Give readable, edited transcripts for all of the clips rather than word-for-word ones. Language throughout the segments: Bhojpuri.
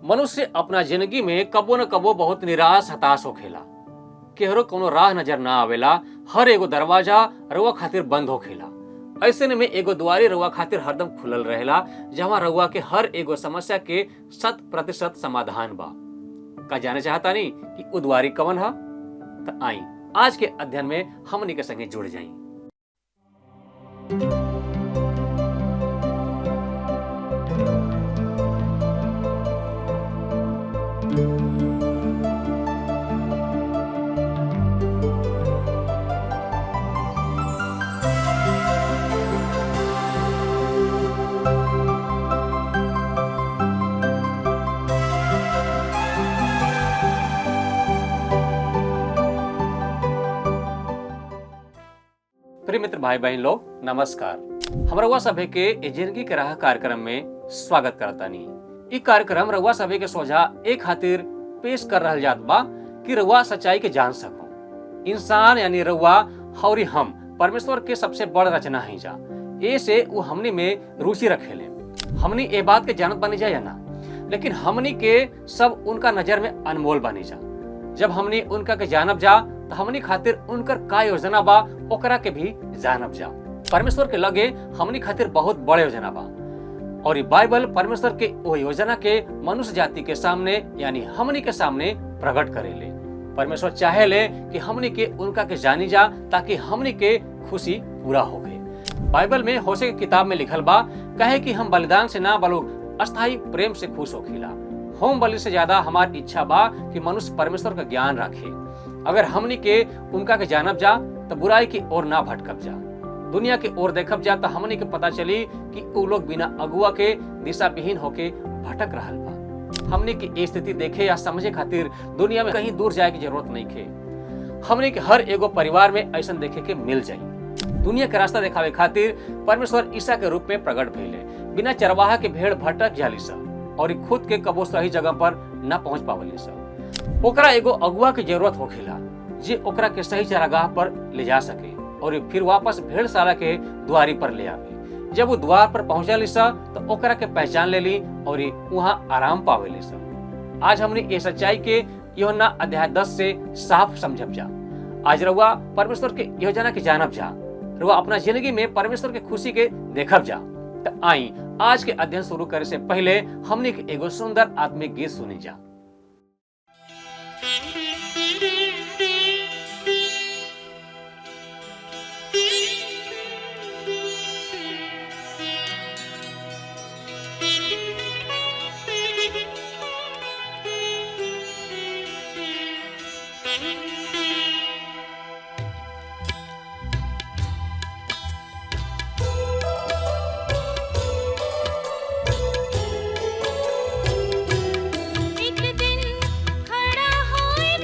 मनुष्य अपना जिंदगी में कबो न कबो बहुत निराश हताश होखेला। केहरो कोनो राह नजर ना आवेला। हर एगो दरवाजा रउआ खातिर बंद होखेला। ऐसे में एगो दुआरी रउआ खातिर हरदम खुलल रहेला, जहाँ रउआ के हर एगो समस्या के 100% समाधान बा। का जाने चाहता नहीं कि उ दुआरी कवन है? तो आई आज के अध्ययन में हमनी के संगे जुड़ जाई। प्रिय मित्र भाई बहन लोग नमस्कार। हम रउआ सभे के जिंदगी के राह कार्यक्रम में स्वागत करतानी। इ कार्यक्रम रउआ सभे के सोझा एक खातिर पेश कर रहल जात बा कि रउआ सच्चाई के जान सको। इंसान यानी रउआ और हम परमेश्वर के सबसे बड़ रचना है जा। ऐसे वो हमनी में रुचि रखेले। हमनी ए बात के जानत बनी जा या ना, लेकिन हमनी के सब उनका नजर में अनमोल बनी जा। जब हमनी उनका के जानब जा तो हमनी खातिर उनकर का योजना बा ओकरा के भी जानब जा। परमेश्वर के लगे हमनी खातिर बहुत बड़े योजना बा और ये बाइबल परमेश्वर के वो योजना के मनुष्य जाति के सामने यानी हमनी के सामने प्रकट करेले। परमेश्वर चाहेले कि हमनी के उनका के जानी जा ताकि हमनी के खुशी पूरा हो गए। बाइबल में होशे की किताब में लिखल बा, कहे कि हम बलिदान से ना बल्कि अस्थाई प्रेम से खुश होखिला। होम बलि से ज्यादा हमारी इच्छा बा कि मनुष्य परमेश्वर का ज्ञान रखे। अगर हमनी के उनका के जानब जा तो बुराई की ओर ना भटकब जा। दुनिया की ओर देखब जा तो हमनी के पता चली कि वो लोग बिना अगुआ के दिशा विहीन होके भटक रहल बा। हमनी की स्थिति देखे या समझे खातिर दुनिया में कहीं दूर जाए की जरूरत नहीं खे। हमनी के हर एगो परिवार में ऐसा देखे के मिल जाई। दुनिया के रास्ता दिखावे खातिर परमेश्वर ईसा के रूप में प्रकट भइले। बिना चरवाहा के भेड़ भटक जाली सा और खुद के कबो सही जगह पर न पहुंच पावली सा। ओकरा एगो अगुआ की जरूरत होखेला जे ओकरा के सही चरागाह पर ले जा सके और फिर वापस भेड़शाला के द्वारी पर ले आवे। जब वो द्वार पर पहुंचली सा तो ओकरा के पहचान ले ली और वहाँ आराम पावेली सा। आज हमने ये सच्चाई के यूहन्ना अध्याय 10 से साफ समझब जा। आज रउआ परमेश्वर के योजना के जानब जा। रउआ अपना जिंदगी में परमेश्वर के खुशी के देखब जा। तो आई आज के अध्ययन शुरू करे से पहले हमने एगो सुंदर आत्मिक गीत सुनी जा। एक दिन खड़ा होए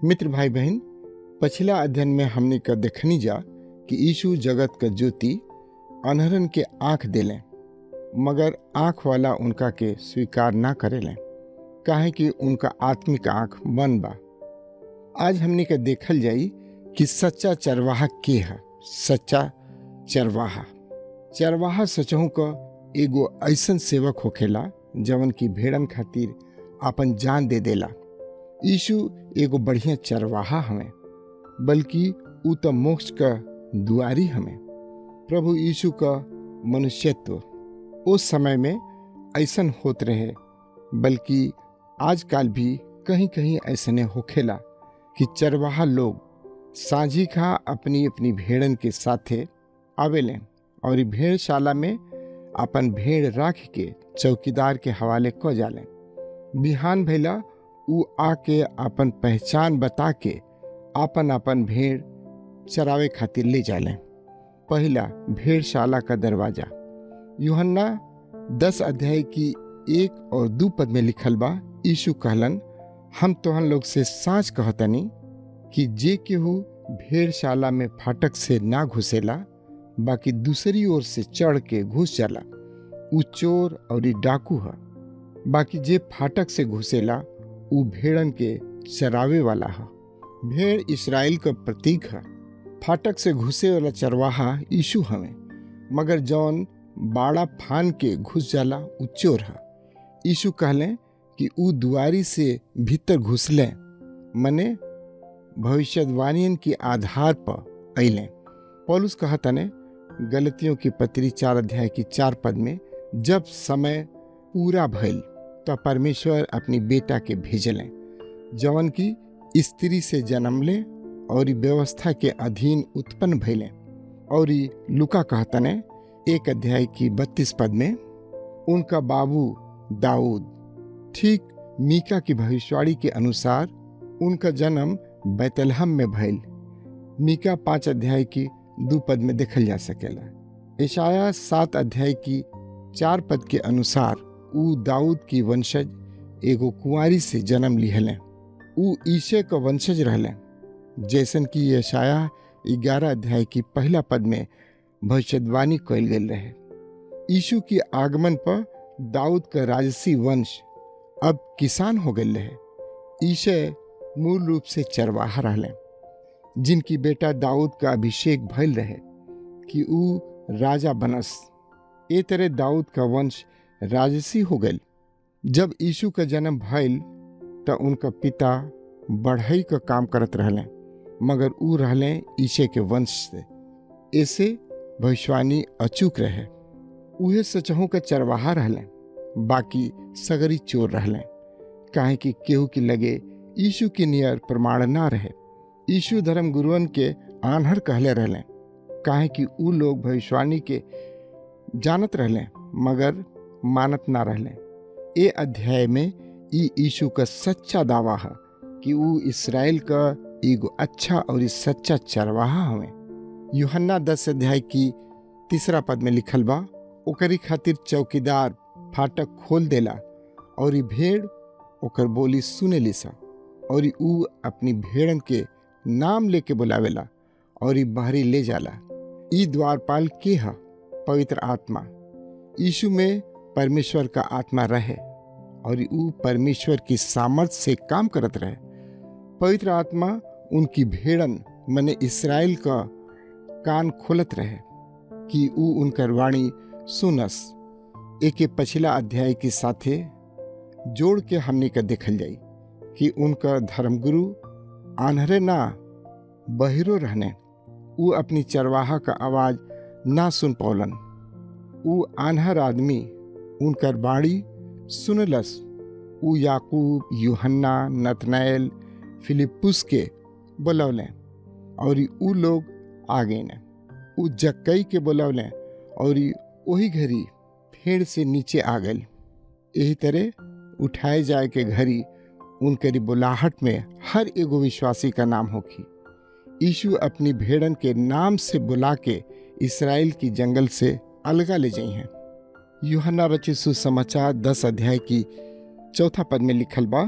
मित्र भाई बहन, पिछला अध्ययन में हमने का देखनी जा कि यीशु जगत का ज्योति अनहरन के आंख देलें, मगर आंख वाला उनका के स्वीकार ना करेलें, काहे कि उनका आत्मिक आंख बंद बा। आज हमने का देखल जाई कि सच्चा चरवाहा के है। सच्चा चरवाहा सचहु का एगो ऐसन सेवक होखेला जवन की भेड़न खातिर अपन जान दे देला। यीशु एगो बढ़िया चरवाहा हमें, बल्कि ऊ तो मोक्ष का दुआरी हमें। प्रभु यीशु का मनुष्यत्व उस समय में ऐसन होत रहे, बल्कि आजकल भी कहीं कहीं ऐसने होखेला कि चरवाहा लोग साझी खा अपनी अपनी भेड़न के साथे आवेलें और भेड़शाला में अपन भेड़ राख के चौकीदार के हवाले क जालें। बिहान भैला ऊ आके अपन पहचान बता के अपन भेड़ चरावे खातिर ले जालें। पहला भेड़शाला का दरवाजा यूहन्ना 10 अध्याय की 1 और 2 पद में लिखल बा। यीशु कहलन, हम तोहन लोग से साच कहतनी कि जे केहू भेड़शाला में फाटक से ना घुसेला, बाकी दूसरी ओर से चढ़ के घुस जाला, ऊ चोर और डाकू है। बाकी जे फाटक से घुसेला ऊ भेड़न के चरावे वाला है। भेड़ इस्राएल का प्रतीक है। फाटक से घुसे वाला चरवाहा यीशु हमें, मगर जौन बाड़ा फान के घुस जाला ऊ चोर है। यीशु कहलें कि ऊ दुआरी से भीतर घुसलें, मने भविष्यवाणियन के आधार पर अइलें। पौलुस कहतने गलतियों की पत्री 4 अध्याय की 4 पद में, जब समय पूरा भइल तो परमेश्वर अपनी बेटा के भेजलें, जवन की स्त्री से जन्म ले और व्यवस्था के अधीन उत्पन्न भइलें। और लूका कहतने 1 अध्याय की 32 पद में, उनका बाबू दाऊद ठीक मीका की भविष्यवाणी के अनुसार उनका जन्म बैतलहम में भइल। मीका 5 अध्याय की 2 पद में देखल जा सकेला। यशाया 7 अध्याय की 4 पद के अनुसार ऊ दाऊद की वंशज एगो कुंवारी से जन्म लिहलें। ऊ ईशे का वंशज रहलें, जैसन कि यशाया 11 अध्याय की 1 पद में भविष्यवाणी कइल गेल रहे। यीशु के आगमन पर दाऊद का राजसी वंश अब किसान हो गए रहे। ईशे मूल रूप से चरवाहा रहलें, जिनकी बेटा दाऊद का अभिषेक भइल रहे कि ऊ राजा बनस। ए तरह दाऊद का वंश राजसी हो गए। जब यीशु का जन्म भइल तो उनका पिता बढ़ई का काम करत रहलें, मगर ऊ रहलें ईशे के वंश से। ऐसे भविष्यवाणी अचूक रहे। उहे सचहु का चरवाहा रहलें, बाकी सगरी चोर रहलें, काहे कि केहू की लगे यीशु के नियर प्रमाण ना रहे। यीशु धर्म गुरुअन के आन्हर कहले रहलें, काहे कि ऊ लोग भविष्यवाणी के जानत रहलें, मगर मानत ना रहलें। ए अध्याय में यीशु का सच्चा दावा है कि ऊ इस्राएल का एगो अच्छा और सच्चा चरवाहा हमें। यूहन्ना 10 अध्याय की 3 पद में लिखल बा, ओकरी खातिर चौकीदार फाटक खोल देला और भेड़ ओकर बोली सुने लिसा, और ऊ अपनी भेड़न के नाम लेके बुलावेला और बाहरी ले जाला। ई द्वारपाल के है? पवित्र आत्मा। यीशु में परमेश्वर का आत्मा रहे और ऊ परमेश्वर की सामर्थ से काम करत रहे। पवित्र आत्मा उनकी भेड़न मने इस्राएल का कान खोलत रहे कि ऊ उनकर वाणी सुनस। एके पिछला अध्याय के साथे जोड़ के हमने का देखल जाई कि उनका धर्मगुरु आन्हरे ना बहिरो रहने। ऊ अपनी चरवाहा का आवाज ना सुन पौलन। ऊ आन्हर आदमी उनकर बाणी सुनलस। ऊ याकूब, यूहन्ना, नतनएल, फिलिपुस के बुलौलें और ऊ लोग आ गए न। ऊ जक्कई के बुलौलें और वही घड़ी फेड़ से नीचे आ गए। यही तरह उठाए जाए के घड़ी उनकरी बुलाहट में हर एगो विश्वासी का नाम होखी। यीशु अपनी भेड़न के नाम से बुला के इस्राएल की जंगल से अलगा ले जाई हैं। यूहन्ना रचित सुसमाचार 10 अध्याय की 4 पद में लिखल बा,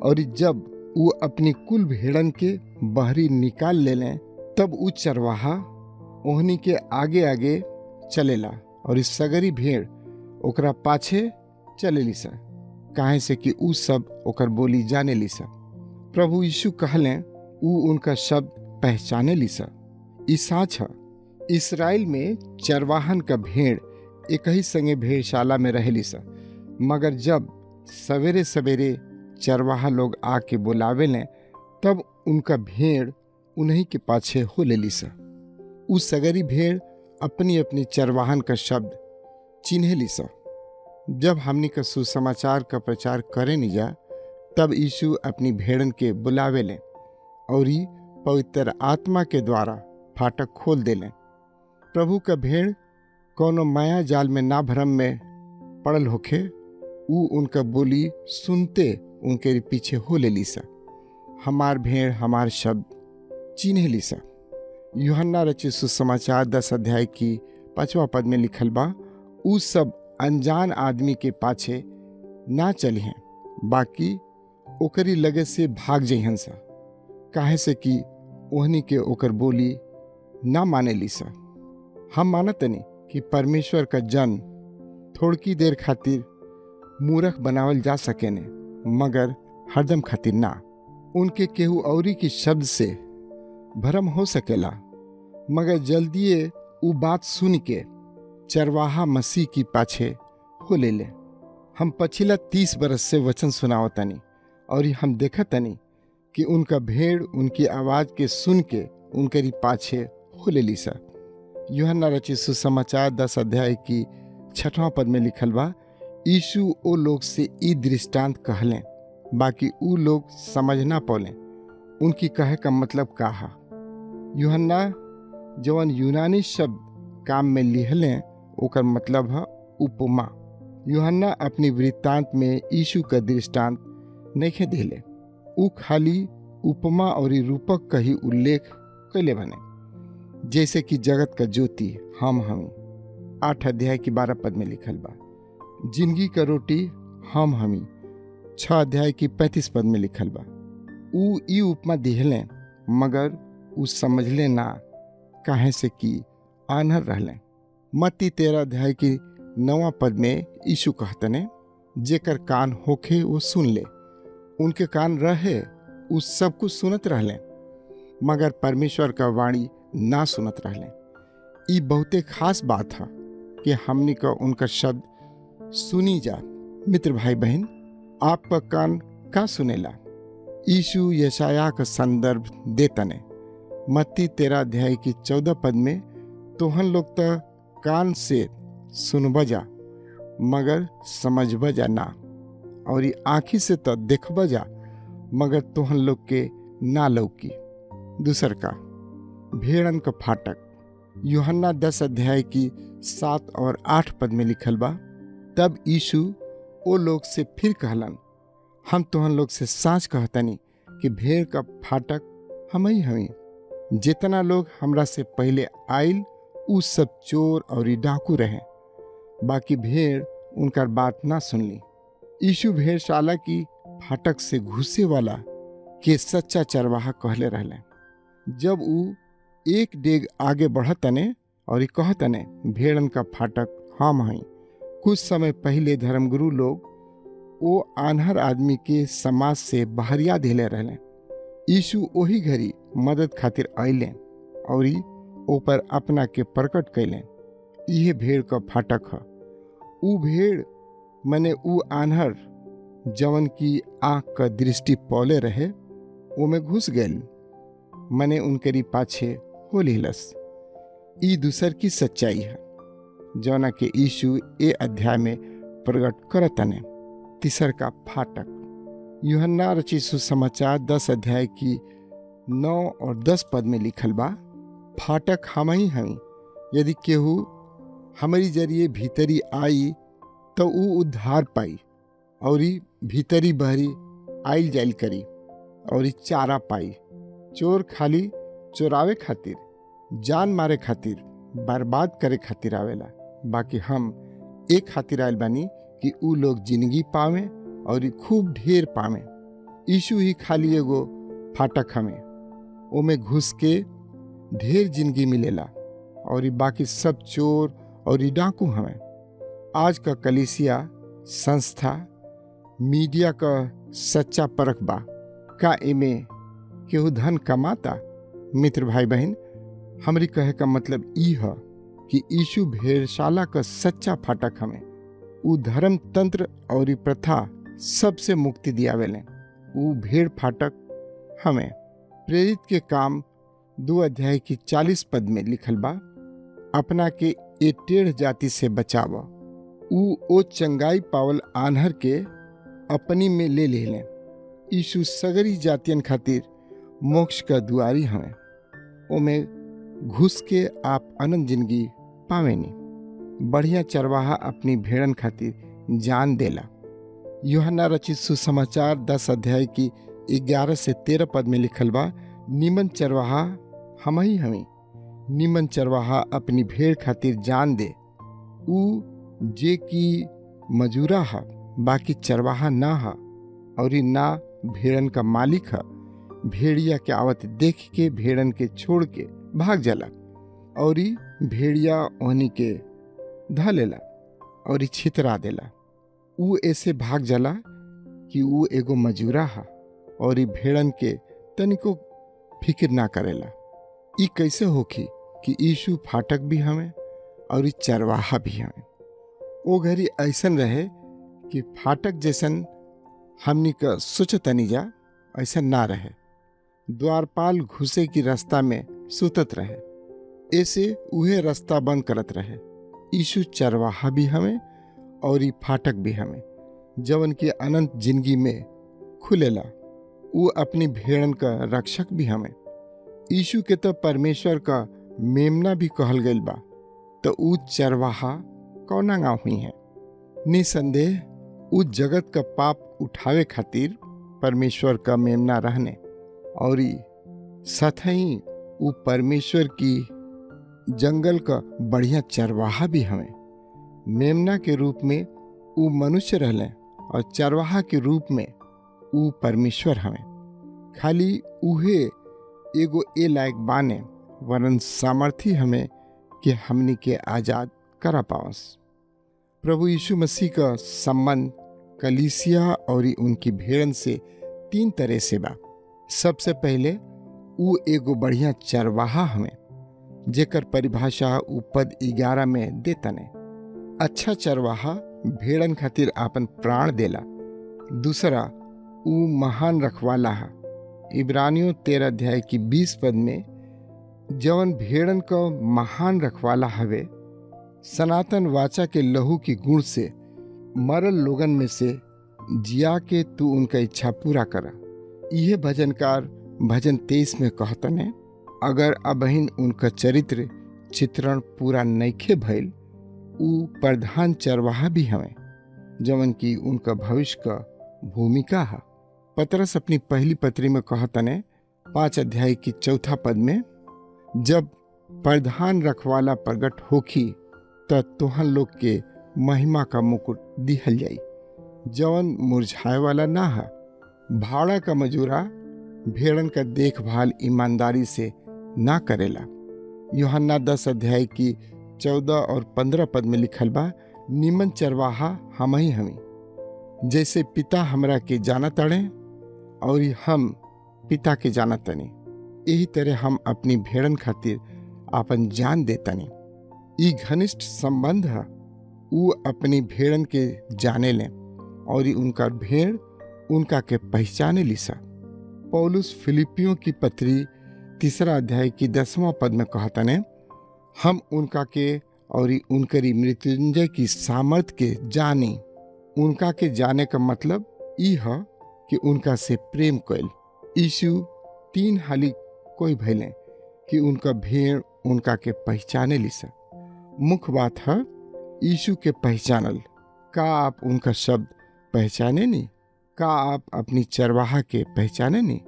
और जब वो अपनी कुल भेड़न के बहरी निकाल ले लें, तब उ चरवाहा ओहनी के आगे आगे चलेला और इस सगरी भेड़ ओकरा पाछे चलेली सा, काहे से कि उ सब ओकर बोली जाने ली सा। प्रभु यीशु कहले उ उनका शब्द पहचाने ली सा। ई साच ह, इसराइल में चरवाहन का भेड़ एक ही संगे भेड़शाला में रहेली सा, मगर जब सवेरे सवेरे चरवाहा लोग आके बुलावे लें, तब उनका भेड़ उन्हीं के पाछे हो लेली सा। उस सगरी भेड़ अपनी अपनी चरवाहन का शब्द चिन्हे ली सा। जब हमनी का सुसमाचार का प्रचार करे नहीं जा, तब यीशु अपनी भेड़न के बुलावे लें और ही पवित्र आत्मा के द्वारा फाटक खोल दे लें। प्रभु का भेड़ कोनो माया जाल में ना भरम में पड़ल होखे, उ उनका बोली सुनते उनके पीछे हो ले लीसा। हमार भेड़ हमार शब्द चिन्हे लीसा। यूहन्ना रचित सुसमाचार 10 अध्याय की 5वां पद में लिखल बा, उ सब अनजान आदमी के पाछे ना चली हैं, बाकी ओकरी लगे से भाग जइहन सा, काहे से कि ओहनी के ओकर बोली ना माने लीसा। हम मानतनी कि परमेश्वर का जन थोड़की देर खातिर मूर्ख बनावल जा सकेने, मगर हरदम खातिर ना। उनके केहू औरी की शब्द से भरम हो सकेला, मगर जल्दिए उ बात सुन के चरवाहा मसीह की पाछे हो ले ले। हम पछिला 30 बरस से वचन सुनावतनी और हम देखतनी कि उनका भेड़ उनकी आवाज के सुन के उनके पाछे हो ले लीसा। यूहन्ना रचित सुसमाचार 10 अध्याय की 6वां पद में लिखल बा, यीशु ओ लोग से ई दृष्टांत कहलें, बाकी उ लोग समझ ना पौलें उनकी कहे का मतलब का हा। यूहन्ना जवन यूनानी शब्द काम में लिहलें, ओकर मतलब है उपमा। यूहन्ना अपनी वृत्तांत में यीशु का दृष्टांत नहीं दिले, उ खाली उपमा और रूपक का ही उल्लेख कैले बने, जैसे कि जगत का ज्योति हम 8 अध्याय की 12 पद में लिखल बा। जिंदगी का रोटी हम 6 अध्याय की 35 पद में लिखल बा। उ ई उपमा दिहलें, मगर उ समझले ना, काहे से कि आन्हर रहलें। मत्ती 13 अध्याय की 9वां पद में यीशु कहतने, जेकर कान होखे वो सुन ले। उनके कान रहे उ सब कुछ सुनत रहले, मगर परमेश्वर का वाणी ना सुनत रहले। ई बहुते खास बात है कि हमनी का उनका शब्द सुनी जा। मित्र भाई बहन, आपका कान का सुनेला? यीशु यशाया का संदर्भ देतने। मत्ती 13 अध्याय की 14 पद में, तोहन लोग तो कान से सुनब जा, मगर समझब जा ना, और आँखी से तो देखब जा, मगर तोहन लोग के ना लौकी। दूसर का भेड़न का फाटक। यूहन्ना 10 अध्याय की 7 और 8 पद में लिखल बा, तब यीशु ओ लोग से फिर कहलन, हम तोहन लोग से साँच कहतनी कि भेड़ का फाटक हम ही हमी। जितना लोग हमरा से पहले आइल उ सब चोर और डाकू रहे, बाकी भेड़ उनकर बात ना सुनली। यीशु भेड़शाला की फाटक से घुसे वाला के सच्चा चरवाहा कहले रहले। जब उ एक डेग आगे बढ़तने और कहतने, भेड़न का फाटक हम हई। कुछ समय पहले धर्मगुरु लोग वो आन्हर आदमी के समाज से बहरिया दिले रहले। यीशु ओही घड़ी मदद खातिर आइलें और ऊपर अपना के प्रकट कैलें। यह भेड़ का फाटक है। उ भेड़ मने उ आन्हर जवन की आँख का दृष्टि पौले रहे, वो में घुस गए, मने उनके पाछे हो लिहलस। ई दूसर की सच्चाई है जौना के यीशु ए अध्याय में प्रकट करतने। तीसर का फाटक। यूहन्ना रचित सुसमाचार 10 अध्याय की 9 और 10 पद में लिखल बा, फाटक हम ही हमी। यदि केहू हमारी जरिए भीतरी आई तो उ उद्धार पाई, और भीतरी बहरी आइल जाइल करी और चारा पाई। चोर खाली चोरावे खातिर, जान मारे खातिर, बर्बाद करे खातिर आवेला, बाकी हम एक खातिर आयल बानी कि उ लोग जिंदगी पावे और खूब ढेर पावे। यीशु ही खाली एगो फाटक हमें, ओमे घुस के ढेर जिंदगी मिलेला और ई बाकी सब चोर और ई डाकू हमें। आज का कलीसिया संस्था मीडिया का सच्चा परख बा का एमे केहू धन कमाता? मित्र भाई बहन, हमरी कहे का मतलब ई है कि यीशु भेड़शाला का सच्चा फाटक हमें। ऊ धर्म तंत्र और ई प्रथा सबसे मुक्ति दियावेले। ऊ भेड़ फाटक हमें। प्रेरित के काम 2 अध्याय की 40 पद में लिखल बा, अपना के ए टेढ़ जाति से बचाव। ऊ ओ चंगाई पावल आन्हर के अपनी में ले लें। यीशु सगरी जातियन खातिर मोक्ष का दुआरी हमें। ओमे घुस के आप अनंत जिंदगी पावेनी। बढ़िया चरवाहा अपनी भेड़न खातिर जान देला। यूहन्ना रचित सुसमाचार 10 अध्याय की 11 से 13 पद में लिखल बा, निमन चरवाहा हम ही हमें। निमन चरवाहा अपनी भेड़ खातिर जान दे। ऊ जे की मजूरा हा, बाकी चरवाहा ना हा और ई ना भेड़न का मालिक हा। भेड़िया के आवत देख के भेड़न के छोड़ के भाग जाला और ई भेड़िया ओहनी के धा लेला और ई छितरा देला। ऊ ऐसे भाग जाला कि ऊ एगो मजूरा हा और ई भेड़न के तनिको फिक्र ना करेला। ई कैसे होखी कि यीशु फाटक भी हमें और ई चरवाहा भी हमें। ओ घड़ी ऐसन रहे कि फाटक जैसन हमनी का सोचतनी जा ऐसा ना रहे। द्वारपाल घुसे की रास्ता में सुतत रहे, ऐसे उहे रास्ता बंद करत रहे। यीशु चरवाहा भी हमें और ई फाटक भी हमें, जवन की अनंत जिंदगी में खुलेला। वो अपनी भेड़न का रक्षक भी हमें। यीशु के तो परमेश्वर का मेमना भी कहल गइल बा, तो ऊ चरवाहा कौना गाँव हुई है। निसंदेह ऊ जगत का पाप उठावे खातिर परमेश्वर का मेमना रहने और सतही ऊ परमेश्वर की जंगल का बढ़िया चरवाहा भी हमें। मेमना के रूप में ऊ मनुष्य रहले और चरवाहा के रूप में ऊ परमेश्वर हमें। खाली उहे एगो ए लायक बाने, वरन सामर्थी हमें कि हमनी के आजाद करा पावस। प्रभु यीशु मसीह का संबंध कलीसिया और उनकी भेड़न से 3 तरह से बा। सबसे पहले ऊ एगो बढ़िया चरवाहा हमें, जेकर परिभाषा ऊ पद 11 में देतने। अच्छा चरवाहा भेड़न खातिर आपन प्राण देला। दूसरा, ऊ महान रखवाला है। इब्रानियों 13 अध्याय की 20 पद में जवन भेड़न का महान रखवाला हवे, सनातन वाचा के लहू की गुण से मरल लोगन में से जिया के तू उनका इच्छा पूरा करा। यह भजनकार भजन 23 में कहतने, अगर अबहिन उनका चरित्र चित्रण पूरा नइखे भइल, ऊ प्रधान चरवाहा भी हमें, जवन की उनका भविष्य का भूमिका है। पतरस अपनी पहली पत्री में कहतने 5 अध्याय की 4 पद में, जब प्रधान रखवाला प्रगट होखी त तोहन लोग के महिमा का मुकुट दिहल जाई, जवन मुरझाए वाला ना है। भाड़ा का मजूरा भेड़न का देखभाल ईमानदारी से ना करेला। यूहन्ना 10 अध्याय की 14 और 15 पद में लिखल बा, निमन चरवाहा हम ही हमी, जैसे पिता हमरा के जानत अड़े और हम पिता के जानत तनी, यही तरह हम अपनी भेड़न खातिर आपन जान देतनी। ई घनिष्ठ संबंध है। ऊ अपनी भेड़न के जाने लें और उनका भेड़ उनका के पहचाने लिसा। पौलुस फिलिपियों की पत्री 3 अध्याय की 10वां पद में कहतने, हम उनका के और उनकरी मृत्युंजय की सामर्थ के जानी। उनका के जाने का मतलब ई है कि उनका से प्रेम कैल। यीशु 3 हाली कोई भैले कि उनका भेड़ उनका के पहचाने लिसा। मुख्य बात है यीशु के पहचानल। का आप उनका शब्द पहचाने नहीं? का आप अपनी चरवाहा के पहचाने नहीं?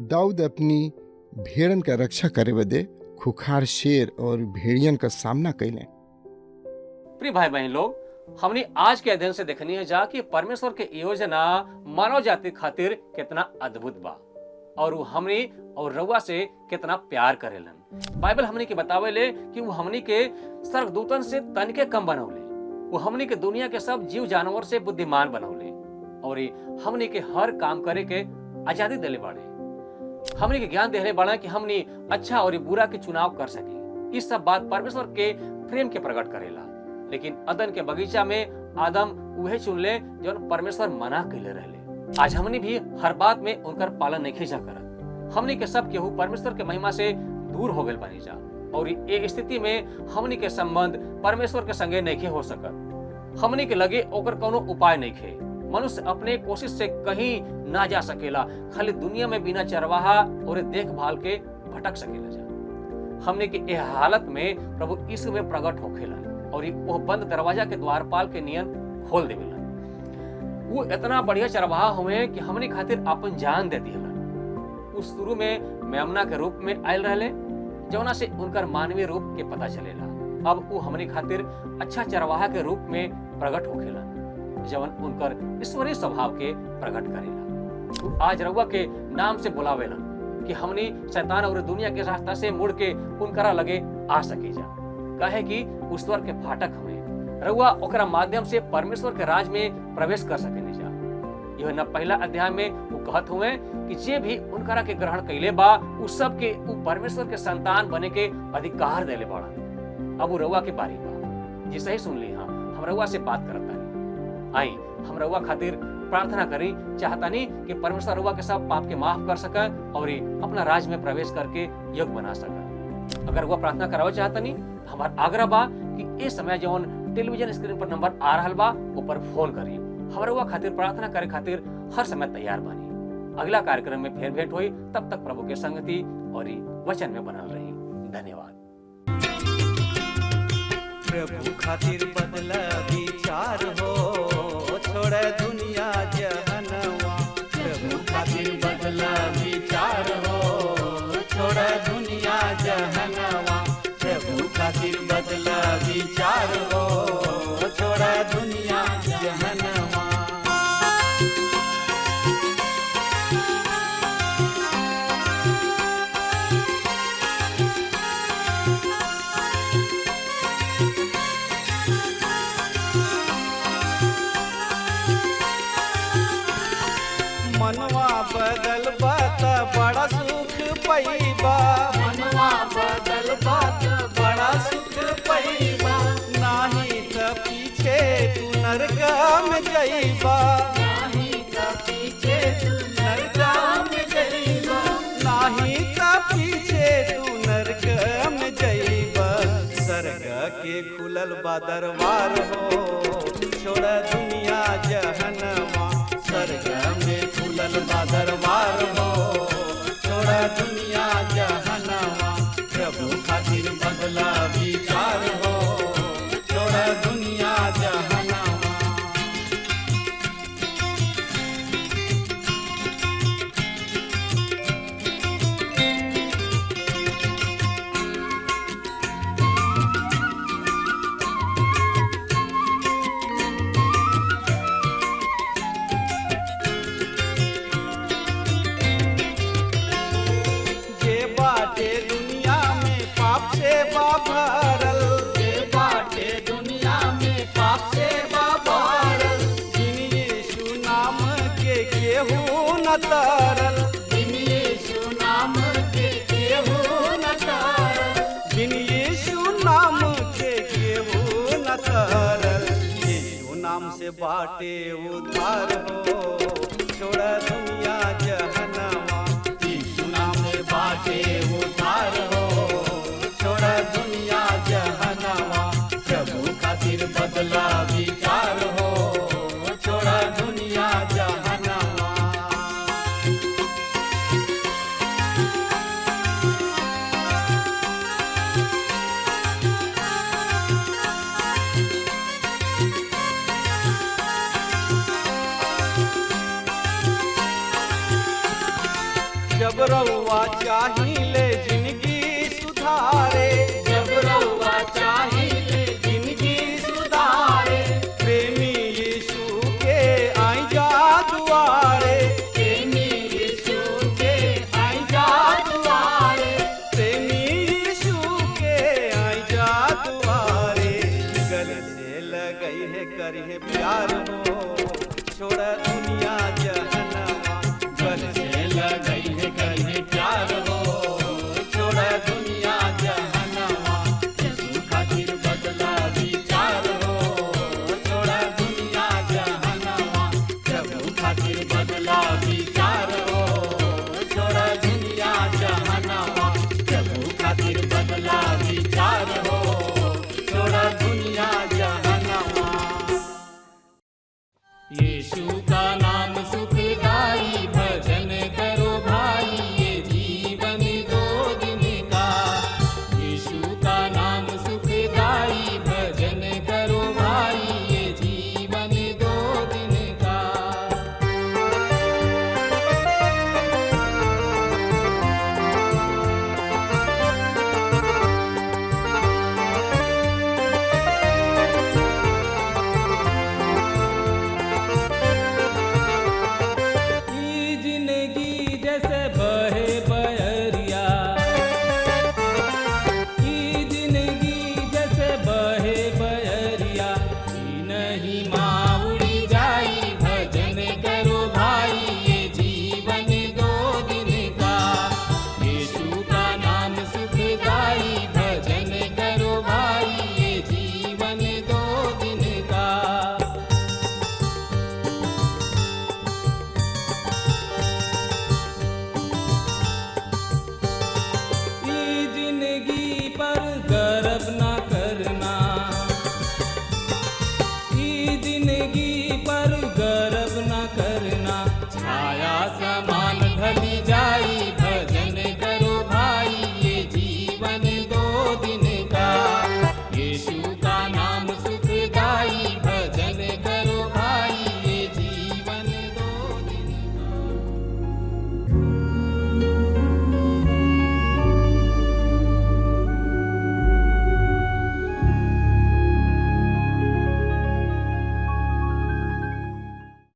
दाऊद अपनी भेड़न का रक्षा करे बदे खुखार शेर और भेड़ियन का सामना कैले। प्रिय भाई बहन लोग, हमने आज के अध्ययन से देखनी है जा कि परमेश्वर के योजना मानव जाति खातिर कितना अद्भुत बा और वो हमनी और रउआ से कितना प्यार करेलन। बाइबल हमनी के बतावेले कि वो हमनी के स्वर्गदूतन से तनिके कम बनौले, वो हमनी के दुनिया के सब जीव जानवर से बुद्धिमान बनौले और हमनी के हर काम करे के आजादी देले बाड़े। हमनी के ज्ञान देले बाड़ा कि हमनी अच्छा और बुरा के चुनाव कर सके। इस सब बात परमेश्वर के प्रेम के प्रकट करेला। लेकिन अदन के बगीचा में आदम उहे चुनले जो परमेश्वर मना कैले रहले। आज हमनी भी हर बात में उनकर पालन नहीं जा करत। हमनी के सब केहू परमेश्वर के महिमा से दूर हो गए बनी जा और ये स्थिति में हमनी के संबंध परमेश्वर के संगे नहीं हो सकत। हमनी के लगे ओकर कोनो उपाय नहीं खे। मनुष्य अपने कोशिश से कहीं ना जा सकेला, खाली दुनिया में बिना चरवाहा और देखभाल के भटक सकेला जा। हमने के यह हालत में प्रभु यीशु में प्रकट होखेला और वो बंद दरवाजा के द्वारपाल के नियन खोल देवेला। वो इतना बढ़िया चरवाहा हुए कि हमने खातिर अपन जान दे दिला। उस शुरू में मेमना के रूप में आयल रहले, जौना से उनकर मानवीय रूप के पता चलेला। अब वो हमने खातिर अच्छा चरवाहा के रूप में प्रकट होखेला, जवन उनकर ईश्वरीय स्वभाव के प्रकट करेला। वो आज रउआ के नाम से बुलावेला कि हमने शैतान और दुनिया के रास्ता से मुड़ के उनकरा लगे आ सके जा। कहे कि उस स्वर के फाटक हमें रउआ ओकरा माध्यम से परमेश्वर के राज में प्रवेश कर सके जा। यह न पहला अध्याय में वो कहत हुए कि जे भी उनकरा के ग्रहण कैले बा उस सब के उ परमेश्वर के संतान बने के अधिकार देले बाड़ा। अब वो रउआ के बारी बा, जिसे ही सुन ली हम रउआ से बात करता नहीं। आई हम रउआ खातिर प्रार्थना करी चाहतानी कि परमेश्वर रउआ के सब पाप के माफ कर सके और अपना राज में प्रवेश करके योग्य बना सके। अगर वह प्रार्थना करावे चाहतनी हमारा आग्रह बा कि इस समय जौन टेलीविजन स्क्रीन पर नंबर आ रहा बा ऊपर फोन करी। हमारे वह खातिर प्रार्थना करे खातिर हर समय तैयार बानी। अगला कार्यक्रम में फिर भेंट हुई, तब तक प्रभु के संगति और वचन में बनल रही। धन्यवाद। प्रभु खातिर बदला विचार हो, छोड़ दुनिया जहनवा। प्रभु खातिर बदला विचार हो, छोड़ दुनिया जहनवा। प्रभु खातिर बदला विचार हो, छोड़ दुनिया जहनवा। मनवा बदल बात बड़ा सुख पैबा। मनवा बदल बात बड़ा सुख पैबा। नाही त पीछे तू नरक में जइबा। नाही त पीछे तू नरक में जइबा। नाही त पीछे तू नरक में जइबा। स्वर्ग के खुलल बा दरबार हो, छोड़ दुनिया जहनवा। स्वर्ग में खुलल बा दरबार हो, छोड़ दुनिया जहनवा। प्रभु खातिर बदला विचार हो, छोड़ दुनिया जहनवा। भरल जे बाटे दुनिया में पाप से भरल। बिन यीशु नाम के केहू न तरल। बिन यीशु नाम के केहू न तरल। बिन यीशु नाम के केहू न तरल। यीशु नाम से बाटे उद्धार हो, छोड़ दुनिया जहनवा। यीशु नाम से बाटे उद्धार हो, छोड़ दुनिया जहनवा। प्रभु खातिर बदला विचार हो, छोड़ दुनिया जहनवा। जब रउआ चाहिए जिंदगी सुधारे। जब रउआ चाहिए जिंदगी सुधारे। खातिर बदला विचार हो, छोड़ा दुनिया जहानावा। प्रभु खातिर बदला विचार हो, छोड़ा दुनिया जहानावा। यीशु का नाम सुखदाई, भजन करो भाई, ये जीवन दो दिन का। यीशु का नाम सुखदाई, भजन करो भाई, ये जीवन दो दिन का। ई जिंदगी जैसे बहे बहरिया, ई जिंदगी जैसे बहे बहरिया, ई नहीं माँ उड़ी जाई, भजन करो भाई, ये जीवन दो दिन का। यीशु का नाम सुखदाई, भजन करो भाई, ये जीवन दो दिन का। ई जिंदगी पर गर्व न करना, ई जिंदगी पर गर्व न करना, छाया समान ढली जा